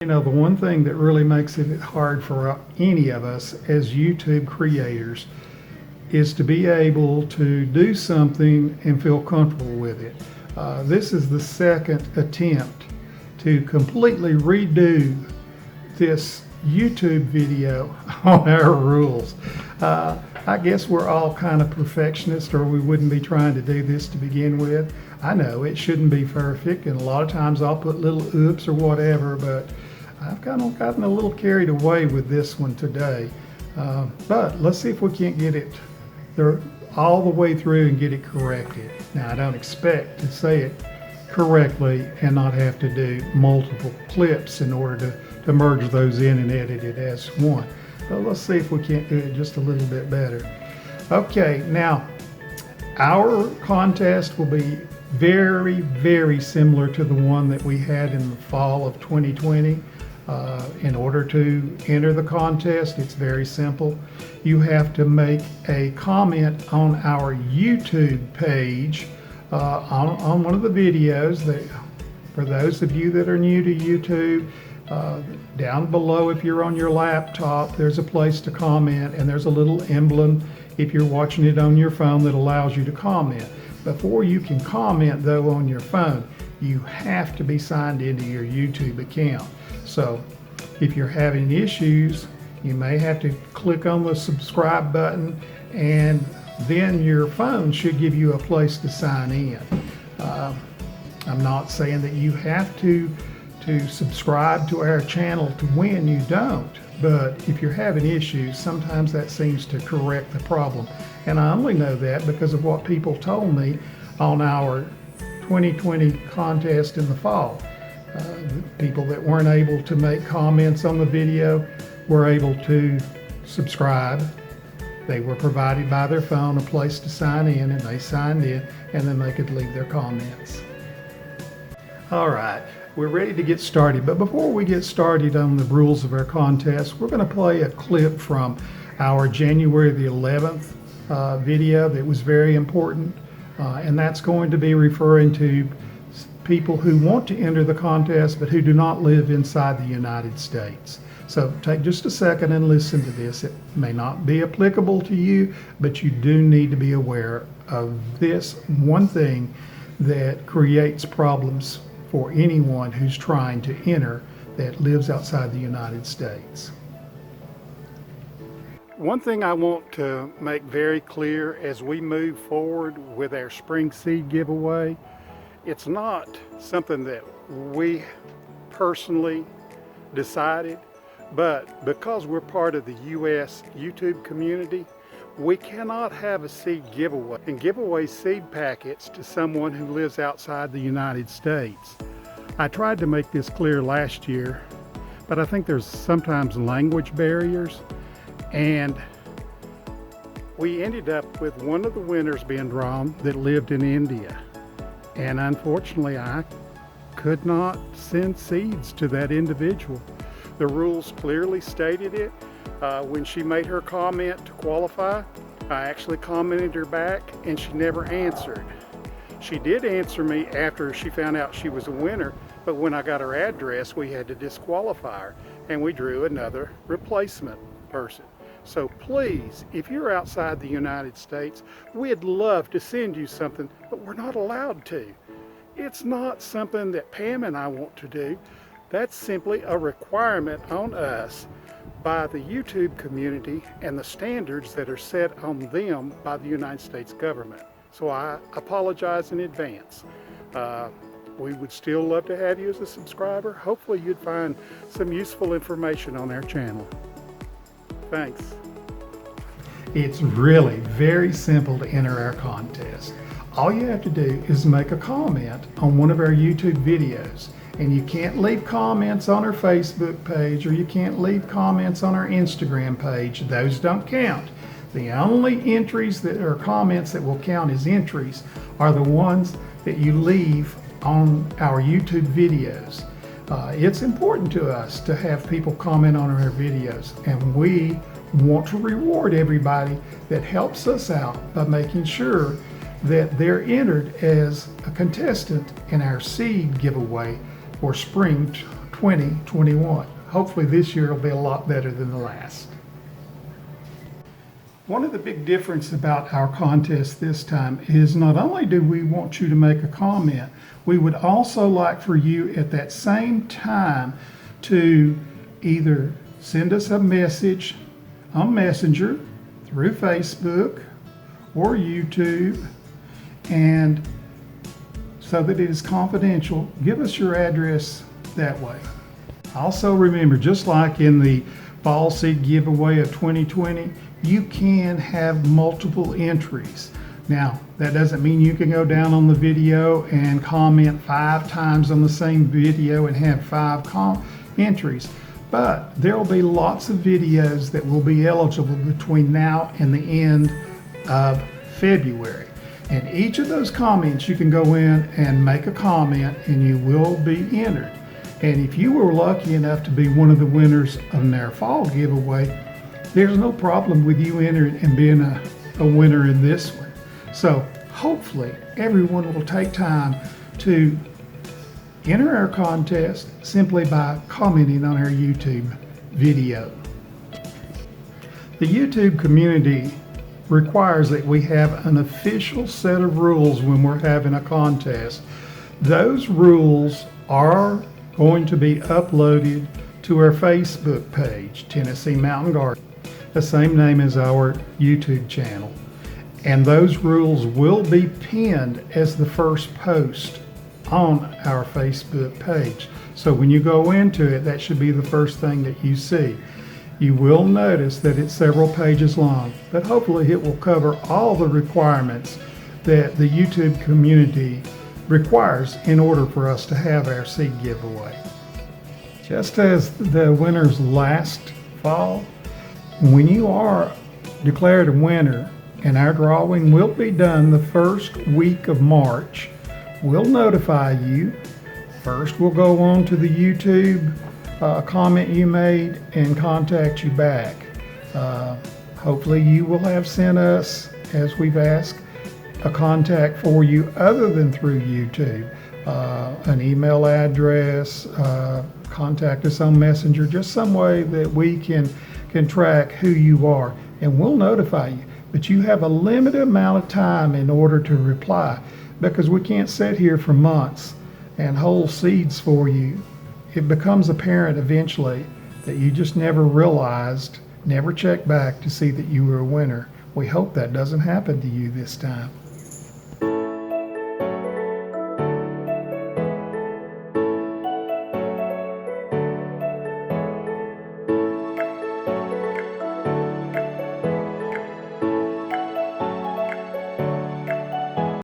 You know, the one thing that really makes it hard for any of us as YouTube creators is to be able to do something and feel comfortable with it. This is the second attempt to completely redo this YouTube video on our rules. I guess we're all kind of perfectionists, or we wouldn't be trying to do this to begin with. I know it shouldn't be perfect, and a lot of times I'll put little oops or whatever, but I've kind of gotten a little carried away with this one today. But let's see if we can't get it all the way through and get it corrected. Now, I don't expect to say it correctly and not have to do multiple clips in order to merge those in and edit it as one. So let's see if we can't do it just a little bit better. Okay, now our contest will be very, very similar to the one that we had in the fall of 2020. In order to enter the contest, it's very simple. You have to make a comment on our YouTube page on one of the videos. For those of you that are new to YouTube, down below, if you're on your laptop, there's a place to comment, and there's a little emblem if you're watching it on your phone that allows you to comment. Before you can comment though on your phone, you have to be signed into your YouTube account. So if you're having issues, you may have to click on the subscribe button, and then your phone should give you a place to sign in. I'm not saying that you have to subscribe to our channel to win. You don't. But if you're having issues, sometimes that seems to correct the problem. And I only know that because of what people told me on our 2020 contest in the fall. The people that weren't able to make comments on the video were able to subscribe. They were provided by their phone a place to sign in, and they signed in, and then they could leave their comments. All right, we're ready to get started, but before we get started on the rules of our contest, we're going to play a clip from our January the 11th video that was very important, and that's going to be referring to people who want to enter the contest but who do not live inside the United States. So take just a second and listen to this. It may not be applicable to you, but you do need to be aware of this one thing that creates problems for anyone who's trying to enter that lives outside the United States. One thing I want to make very clear as we move forward with our spring seed giveaway, it's not something that we personally decided, but because we're part of the U.S. YouTube community, we cannot have a seed giveaway and give away seed packets to someone who lives outside the United States. I tried to make this clear last year, but I think there's sometimes language barriers, and we ended up with one of the winners being drawn that lived in India. And unfortunately, I could not send seeds to that individual. The rules clearly stated it. When she made her comment to qualify, I actually commented her back, and she never answered. She did answer me after she found out she was a winner, but when I got her address, we had to disqualify her, and we drew another replacement person. So please, if you're outside the United States, we'd love to send you something, but we're not allowed to. It's not something that Pam and I want to do. That's simply a requirement on us by the YouTube community and the standards that are set on them by the United States government. So I apologize in advance. We would still love to have you as a subscriber. Hopefully you'd find some useful information on our channel. Thanks. It's really very simple to enter our contest. All you have to do is make a comment on one of our YouTube videos. And you can't leave comments on our Facebook page, or you can't leave comments on our Instagram page. Those don't count. The only entries that are comments that will count as entries are the ones that you leave on our YouTube videos. It's important to us to have people comment on our videos, and we want to reward everybody that helps us out by making sure that they're entered as a contestant in our seed giveaway for spring 2021. Hopefully this year will be a lot better than the last. One of the big differences about our contest this time is not only do we want you to make a comment, we would also like for you at that same time to either send us a message on Messenger through Facebook or YouTube, and so that it is confidential, give us your address that way. Also remember, just like in the fall seed giveaway of 2020, you can have multiple entries. Now, that doesn't mean you can go down on the video and comment 5 times on the same video and have 5 entries, but there will be lots of videos that will be eligible between now and the end of February. And each of those comments, you can go in and make a comment and you will be entered. And if you were lucky enough to be one of the winners of their fall giveaway, there's no problem with you entering and being a winner in this one. So hopefully everyone will take time to enter our contest simply by commenting on our YouTube video. The YouTube community requires that we have an official set of rules when we're having a contest. Those rules are going to be uploaded to our Facebook page, Tennessee Mountain Garden, the same name as our YouTube channel. And those rules will be pinned as the first post on our Facebook page. So when you go into it, that should be the first thing that you see. You will notice that it's several pages long, but hopefully it will cover all the requirements that the YouTube community requires in order for us to have our seed giveaway. Just as the winners last fall, when you are declared a winner, and our drawing will be done the first week of March, we'll notify you. First, we'll go on to the YouTube comment you made and contact you back. Hopefully you will have sent us, as we've asked, a contact for you other than through YouTube, an email address, contact us on Messenger, just some way that we can track who you are, and we'll notify you. But you have a limited amount of time in order to reply, because we can't sit here for months and hold seeds for you. It becomes apparent eventually that you just never realized, never checked back to see that you were a winner. We hope that doesn't happen to you this time.